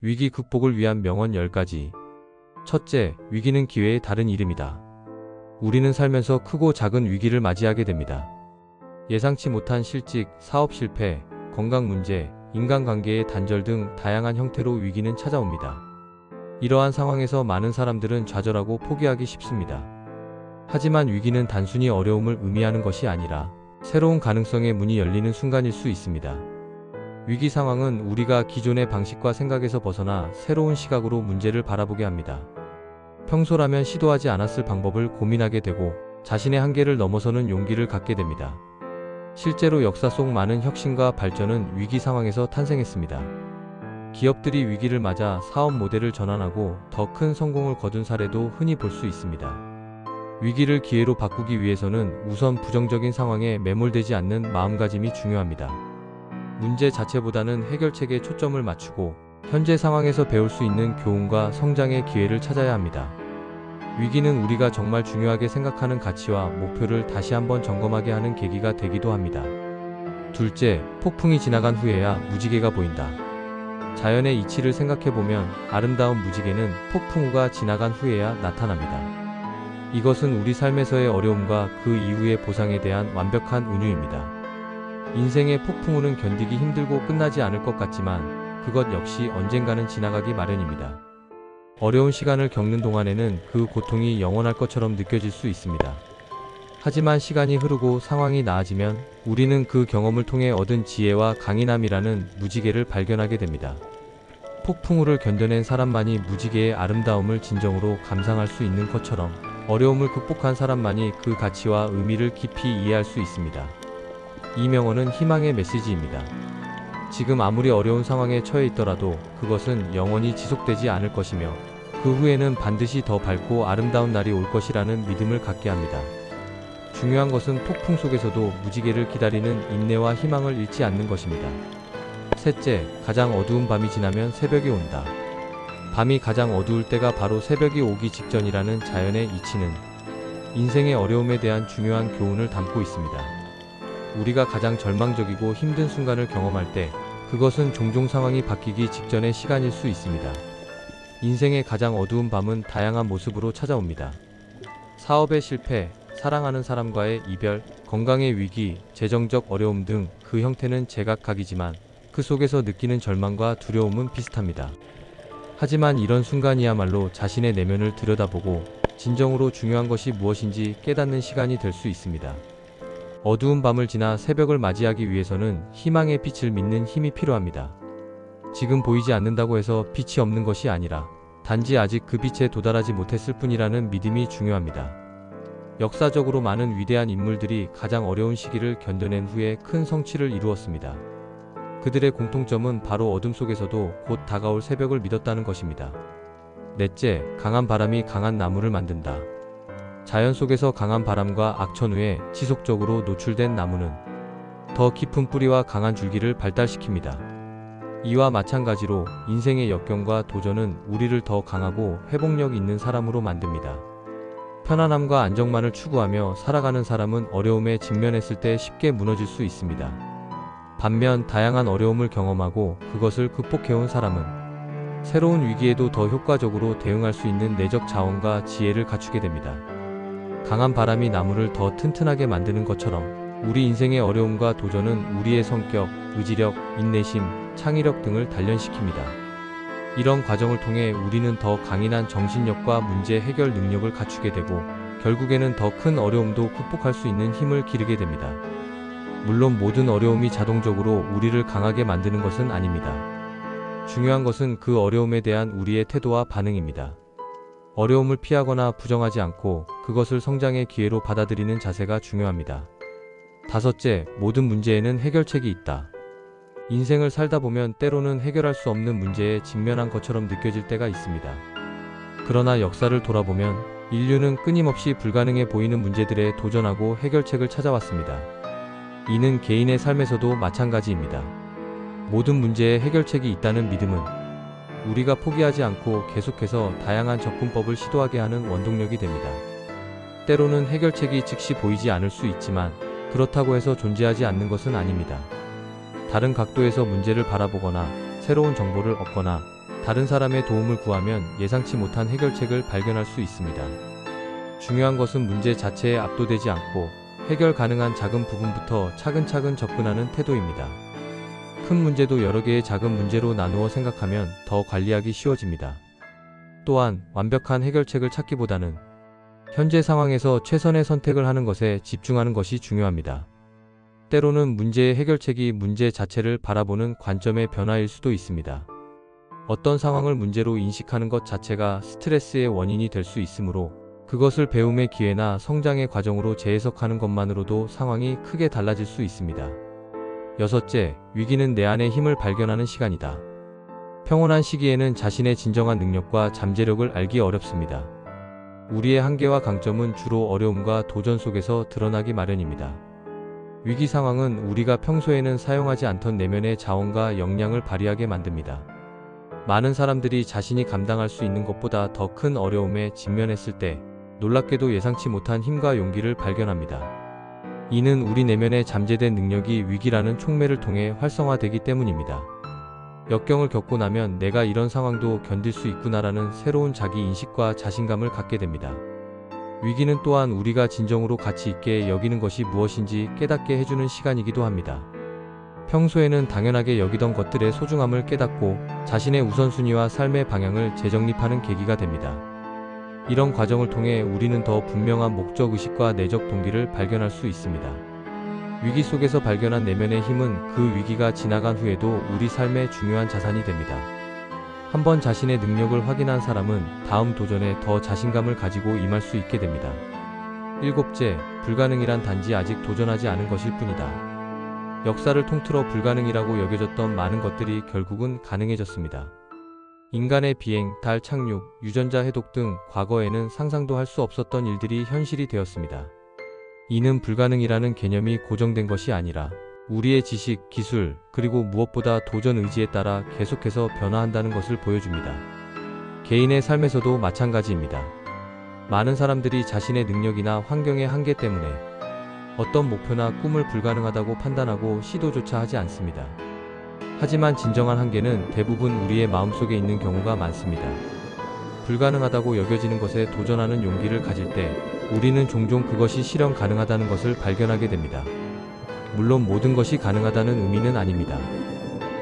위기 극복을 위한 명언 10가지. 첫째, 위기는 기회의 다른 이름이다. 우리는 살면서 크고 작은 위기를 맞이하게 됩니다. 예상치 못한 실직, 사업 실패, 건강 문제, 인간관계의 단절 등 다양한 형태로 위기는 찾아옵니다. 이러한 상황에서 많은 사람들은 좌절하고 포기하기 쉽습니다. 하지만 위기는 단순히 어려움을 의미하는 것이 아니라 새로운 가능성의 문이 열리는 순간일 수 있습니다. 위기 상황은 우리가 기존의 방식과 생각에서 벗어나 새로운 시각으로 문제를 바라보게 합니다. 평소라면 시도하지 않았을 방법을 고민하게 되고 자신의 한계를 넘어서는 용기를 갖게 됩니다. 실제로 역사 속 많은 혁신과 발전은 위기 상황에서 탄생했습니다. 기업들이 위기를 맞아 사업 모델을 전환하고 더 큰 성공을 거둔 사례도 흔히 볼 수 있습니다. 위기를 기회로 바꾸기 위해서는 우선 부정적인 상황에 매몰되지 않는 마음가짐이 중요합니다. 문제 자체보다는 해결책에 초점을 맞추고 현재 상황에서 배울 수 있는 교훈과 성장의 기회를 찾아야 합니다. 위기는 우리가 정말 중요하게 생각하는 가치와 목표를 다시 한번 점검하게 하는 계기가 되기도 합니다. 둘째, 폭풍이 지나간 후에야 무지개가 보인다. 자연의 이치를 생각해보면 아름다운 무지개는 폭풍 우가 지나간 후에야 나타납니다. 이것은 우리 삶에서의 어려움과 그 이후의 보상에 대한 완벽한 은유입니다. 인생의 폭풍우는 견디기 힘들고 끝나지 않을 것 같지만 그것 역시 언젠가는 지나가기 마련입니다. 어려운 시간을 겪는 동안에는 그 고통이 영원할 것처럼 느껴질 수 있습니다. 하지만 시간이 흐르고 상황이 나아지면 우리는 그 경험을 통해 얻은 지혜와 강인함이라는 무지개를 발견하게 됩니다. 폭풍우를 견뎌낸 사람만이 무지개의 아름다움을 진정으로 감상할 수 있는 것처럼 어려움을 극복한 사람만이 그 가치와 의미를 깊이 이해할 수 있습니다. 이 명언은 희망의 메시지입니다. 지금 아무리 어려운 상황에 처해 있더라도 그것은 영원히 지속되지 않을 것이며 그 후에는 반드시 더 밝고 아름다운 날이 올 것이라는 믿음을 갖게 합니다. 중요한 것은 폭풍 속에서도 무지개를 기다리는 인내와 희망을 잃지 않는 것입니다. 셋째, 가장 어두운 밤이 지나면 새벽이 온다. 밤이 가장 어두울 때가 바로 새벽이 오기 직전이라는 자연의 이치는 인생의 어려움에 대한 중요한 교훈을 담고 있습니다. 우리가 가장 절망적이고 힘든 순간을 경험할 때 그것은 종종 상황이 바뀌기 직전의 시간일 수 있습니다. 인생의 가장 어두운 밤은 다양한 모습으로 찾아옵니다. 사업의 실패, 사랑하는 사람과의 이별, 건강의 위기, 재정적 어려움 등 그 형태는 제각각이지만 그 속에서 느끼는 절망과 두려움은 비슷합니다. 하지만 이런 순간이야말로 자신의 내면을 들여다보고 진정으로 중요한 것이 무엇인지 깨닫는 시간이 될 수 있습니다. 어두운 밤을 지나 새벽을 맞이하기 위해서는 희망의 빛을 믿는 힘이 필요합니다. 지금 보이지 않는다고 해서 빛이 없는 것이 아니라 단지 아직 그 빛에 도달하지 못했을 뿐이라는 믿음이 중요합니다. 역사적으로 많은 위대한 인물들이 가장 어려운 시기를 견뎌낸 후에 큰 성취를 이루었습니다. 그들의 공통점은 바로 어둠 속에서도 곧 다가올 새벽을 믿었다는 것입니다. 넷째, 강한 바람이 강한 나무를 만든다. 자연 속에서 강한 바람과 악천후에 지속적으로 노출된 나무는 더 깊은 뿌리와 강한 줄기를 발달시킵니다. 이와 마찬가지로 인생의 역경과 도전은 우리를 더 강하고 회복력 있는 사람으로 만듭니다. 편안함과 안정만을 추구하며 살아가는 사람은 어려움에 직면했을 때 쉽게 무너질 수 있습니다. 반면 다양한 어려움을 경험하고 그것을 극복해온 사람은 새로운 위기에도 더 효과적으로 대응할 수 있는 내적 자원과 지혜를 갖추게 됩니다. 강한 바람이 나무를 더 튼튼하게 만드는 것처럼 우리 인생의 어려움과 도전은 우리의 성격, 의지력, 인내심, 창의력 등을 단련시킵니다. 이런 과정을 통해 우리는 더 강인한 정신력과 문제 해결 능력을 갖추게 되고 결국에는 더 큰 어려움도 극복할 수 있는 힘을 기르게 됩니다. 물론 모든 어려움이 자동적으로 우리를 강하게 만드는 것은 아닙니다. 중요한 것은 그 어려움에 대한 우리의 태도와 반응입니다. 어려움을 피하거나 부정하지 않고 그것을 성장의 기회로 받아들이는 자세가 중요합니다. 다섯째, 모든 문제에는 해결책이 있다. 인생을 살다 보면 때로는 해결할 수 없는 문제에 직면한 것처럼 느껴질 때가 있습니다. 그러나 역사를 돌아보면 인류는 끊임없이 불가능해 보이는 문제들에 도전하고 해결책을 찾아왔습니다. 이는 개인의 삶에서도 마찬가지입니다. 모든 문제에 해결책이 있다는 믿음은 우리가 포기하지 않고 계속해서 다양한 접근법을 시도하게 하는 원동력이 됩니다. 때로는 해결책이 즉시 보이지 않을 수 있지만 그렇다고 해서 존재하지 않는 것은 아닙니다. 다른 각도에서 문제를 바라보거나 새로운 정보를 얻거나 다른 사람의 도움을 구하면 예상치 못한 해결책을 발견할 수 있습니다. 중요한 것은 문제 자체에 압도되지 않고 해결 가능한 작은 부분부터 차근차근 접근하는 태도입니다. 큰 문제도 여러 개의 작은 문제로 나누어 생각하면 더 관리하기 쉬워집니다. 또한 완벽한 해결책을 찾기보다는 현재 상황에서 최선의 선택을 하는 것에 집중하는 것이 중요합니다. 때로는 문제의 해결책이 문제 자체를 바라보는 관점의 변화일 수도 있습니다. 어떤 상황을 문제로 인식하는 것 자체가 스트레스의 원인이 될 수 있으므로 그것을 배움의 기회나 성장의 과정으로 재해석하는 것만으로도 상황이 크게 달라질 수 있습니다. 여섯째, 위기는 내 안의 힘을 발견하는 시간이다. 평온한 시기에는 자신의 진정한 능력과 잠재력을 알기 어렵습니다. 우리의 한계와 강점은 주로 어려움과 도전 속에서 드러나기 마련입니다. 위기 상황은 우리가 평소에는 사용하지 않던 내면의 자원과 역량을 발휘하게 만듭니다. 많은 사람들이 자신이 감당할 수 있는 것보다 더 큰 어려움에 직면했을 때 놀랍게도 예상치 못한 힘과 용기를 발견합니다. 이는 우리 내면에 잠재된 능력이 위기라는 촉매를 통해 활성화되기 때문입니다. 역경을 겪고 나면 내가 이런 상황도 견딜 수 있구나라는 새로운 자기 인식과 자신감을 갖게 됩니다. 위기는 또한 우리가 진정으로 가치 있게 여기는 것이 무엇인지 깨닫게 해주는 시간이기도 합니다. 평소에는 당연하게 여기던 것들의 소중함을 깨닫고 자신의 우선순위와 삶의 방향을 재정립하는 계기가 됩니다. 이런 과정을 통해 우리는 더 분명한 목적의식과 내적 동기를 발견할 수 있습니다. 위기 속에서 발견한 내면의 힘은 그 위기가 지나간 후에도 우리 삶의 중요한 자산이 됩니다. 한번 자신의 능력을 확인한 사람은 다음 도전에 더 자신감을 가지고 임할 수 있게 됩니다. 일곱째, 불가능이란 단지 아직 도전하지 않은 것일 뿐이다. 역사를 통틀어 불가능이라고 여겨졌던 많은 것들이 결국은 가능해졌습니다. 인간의 비행, 달 착륙, 유전자 해독 등 과거에는 상상도 할 수 없었던 일들이 현실이 되었습니다. 이는 불가능이라는 개념이 고정된 것이 아니라 우리의 지식, 기술, 그리고 무엇보다 도전 의지에 따라 계속해서 변화한다는 것을 보여줍니다. 개인의 삶에서도 마찬가지입니다. 많은 사람들이 자신의 능력이나 환경의 한계 때문에 어떤 목표나 꿈을 불가능하다고 판단하고 시도조차 하지 않습니다. 하지만 진정한 한계는 대부분 우리의 마음속에 있는 경우가 많습니다. 불가능하다고 여겨지는 것에 도전하는 용기를 가질 때 우리는 종종 그것이 실현 가능하다는 것을 발견하게 됩니다. 물론 모든 것이 가능하다는 의미는 아닙니다.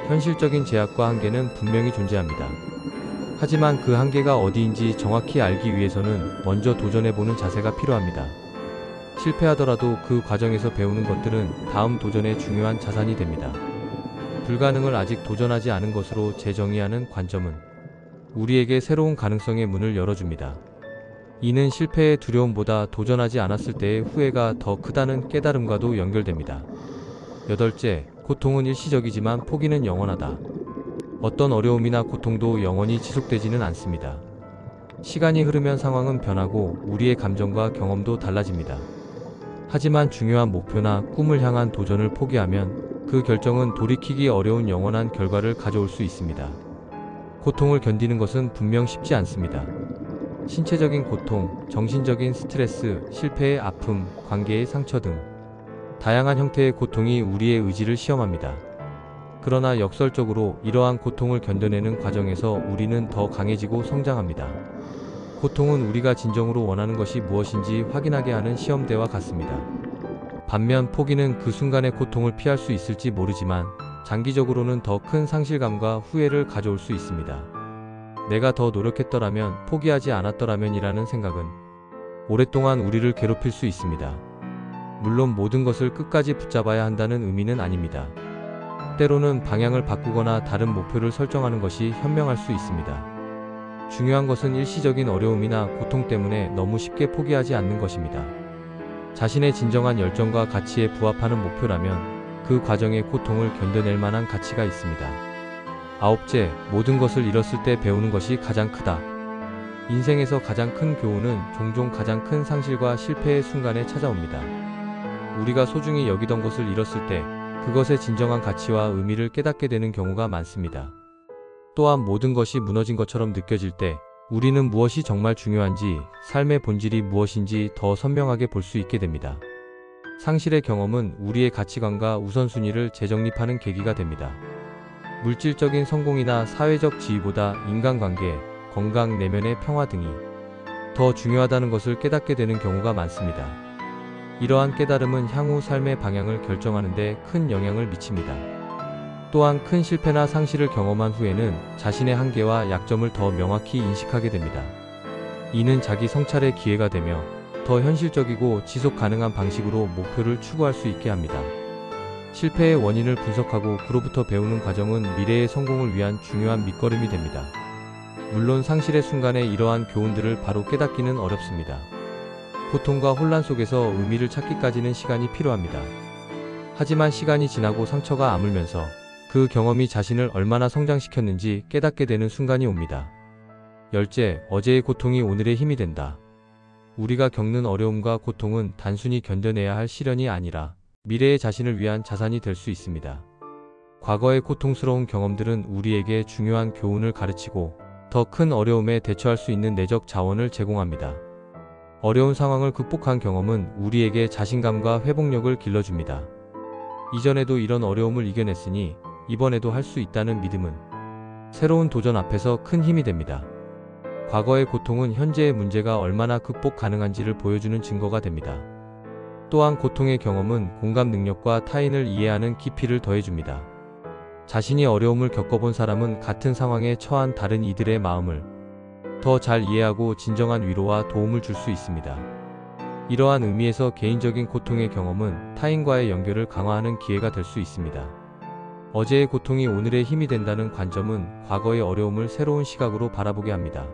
현실적인 제약과 한계는 분명히 존재합니다. 하지만 그 한계가 어디인지 정확히 알기 위해서는 먼저 도전해보는 자세가 필요합니다. 실패하더라도 그 과정에서 배우는 것들은 다음 도전의 중요한 자산이 됩니다. 불가능을 아직 도전하지 않은 것으로 재정의하는 관점은 우리에게 새로운 가능성의 문을 열어줍니다. 이는 실패의 두려움보다 도전하지 않았을 때의 후회가 더 크다는 깨달음과도 연결됩니다. 여덟째, 고통은 일시적이지만 포기는 영원하다. 어떤 어려움이나 고통도 영원히 지속되지는 않습니다. 시간이 흐르면 상황은 변하고 우리의 감정과 경험도 달라집니다. 하지만 중요한 목표나 꿈을 향한 도전을 포기하면 그 결정은 돌이키기 어려운 영원한 결과를 가져올 수 있습니다. 고통을 견디는 것은 분명 쉽지 않습니다. 신체적인 고통, 정신적인 스트레스, 실패의 아픔, 관계의 상처 등 다양한 형태의 고통이 우리의 의지를 시험합니다. 그러나 역설적으로 이러한 고통을 견뎌내는 과정에서 우리는 더 강해지고 성장합니다. 고통은 우리가 진정으로 원하는 것이 무엇인지 확인하게 하는 시험대와 같습니다. 반면 포기는 그 순간의 고통을 피할 수 있을지 모르지만 장기적으로는 더 큰 상실감과 후회를 가져올 수 있습니다. 내가 더 노력했더라면, 포기하지 않았더라면이라는 생각은 오랫동안 우리를 괴롭힐 수 있습니다. 물론 모든 것을 끝까지 붙잡아야 한다는 의미는 아닙니다. 때로는 방향을 바꾸거나 다른 목표를 설정하는 것이 현명할 수 있습니다. 중요한 것은 일시적인 어려움이나 고통 때문에 너무 쉽게 포기하지 않는 것입니다. 자신의 진정한 열정과 가치에 부합하는 목표라면 그 과정의 고통을 견뎌낼 만한 가치가 있습니다. 아홉째, 모든 것을 잃었을 때 배우는 것이 가장 크다. 인생에서 가장 큰 교훈은 종종 가장 큰 상실과 실패의 순간에 찾아옵니다. 우리가 소중히 여기던 것을 잃었을 때 그것의 진정한 가치와 의미를 깨닫게 되는 경우가 많습니다. 또한 모든 것이 무너진 것처럼 느껴질 때 우리는 무엇이 정말 중요한지, 삶의 본질이 무엇인지 더 선명하게 볼 수 있게 됩니다. 상실의 경험은 우리의 가치관과 우선순위를 재정립하는 계기가 됩니다. 물질적인 성공이나 사회적 지위보다 인간관계, 건강, 내면의 평화 등이 더 중요하다는 것을 깨닫게 되는 경우가 많습니다. 이러한 깨달음은 향후 삶의 방향을 결정하는 데 큰 영향을 미칩니다. 또한 큰 실패나 상실을 경험한 후에는 자신의 한계와 약점을 더 명확히 인식하게 됩니다. 이는 자기 성찰의 기회가 되며 더 현실적이고 지속 가능한 방식으로 목표를 추구할 수 있게 합니다. 실패의 원인을 분석하고 그로부터 배우는 과정은 미래의 성공을 위한 중요한 밑거름이 됩니다. 물론 상실의 순간에 이러한 교훈들을 바로 깨닫기는 어렵습니다. 고통과 혼란 속에서 의미를 찾기까지는 시간이 필요합니다. 하지만 시간이 지나고 상처가 아물면서 그 경험이 자신을 얼마나 성장시켰는지 깨닫게 되는 순간이 옵니다. 열째, 어제의 고통이 오늘의 힘이 된다. 우리가 겪는 어려움과 고통은 단순히 견뎌내야 할 시련이 아니라 미래의 자신을 위한 자산이 될 수 있습니다. 과거의 고통스러운 경험들은 우리에게 중요한 교훈을 가르치고 더 큰 어려움에 대처할 수 있는 내적 자원을 제공합니다. 어려운 상황을 극복한 경험은 우리에게 자신감과 회복력을 길러줍니다. 이전에도 이런 어려움을 이겨냈으니 이번에도 할 수 있다는 믿음은 새로운 도전 앞에서 큰 힘이 됩니다. 과거의 고통은 현재의 문제가 얼마나 극복 가능한지를 보여주는 증거가 됩니다. 또한 고통의 경험은 공감 능력과 타인을 이해하는 깊이를 더해줍니다. 자신이 어려움을 겪어본 사람은 같은 상황에 처한 다른 이들의 마음을 더 잘 이해하고 진정한 위로와 도움을 줄 수 있습니다. 이러한 의미에서 개인적인 고통의 경험은 타인과의 연결을 강화하는 기회가 될 수 있습니다. 어제의 고통이 오늘의 힘이 된다는 관점은 과거의 어려움을 새로운 시각으로 바라보게 합니다.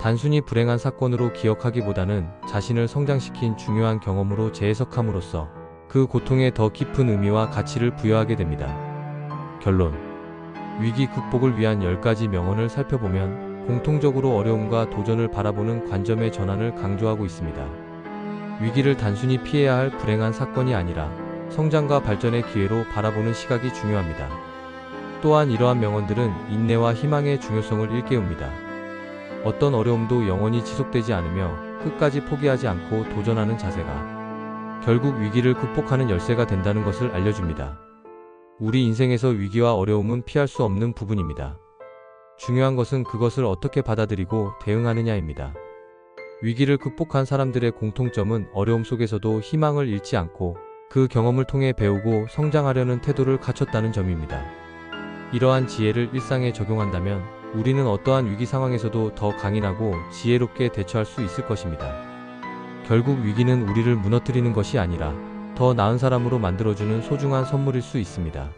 단순히 불행한 사건으로 기억하기보다는 자신을 성장시킨 중요한 경험으로 재해석함으로써 그 고통에 더 깊은 의미와 가치를 부여하게 됩니다. 결론. 위기 극복을 위한 10가지 명언을 살펴보면 공통적으로 어려움과 도전을 바라보는 관점의 전환을 강조하고 있습니다. 위기를 단순히 피해야 할 불행한 사건이 아니라 성장과 발전의 기회로 바라보는 시각이 중요합니다. 또한 이러한 명언들은 인내와 희망의 중요성을 일깨웁니다. 어떤 어려움도 영원히 지속되지 않으며 끝까지 포기하지 않고 도전하는 자세가 결국 위기를 극복하는 열쇠가 된다는 것을 알려줍니다. 우리 인생에서 위기와 어려움은 피할 수 없는 부분입니다. 중요한 것은 그것을 어떻게 받아들이고 대응하느냐입니다. 위기를 극복한 사람들의 공통점은 어려움 속에서도 희망을 잃지 않고 그 경험을 통해 배우고 성장하려는 태도를 갖췄다는 점입니다. 이러한 지혜를 일상에 적용한다면 우리는 어떠한 위기 상황에서도 더 강인하고 지혜롭게 대처할 수 있을 것입니다. 결국 위기는 우리를 무너뜨리는 것이 아니라 더 나은 사람으로 만들어주는 소중한 선물일 수 있습니다.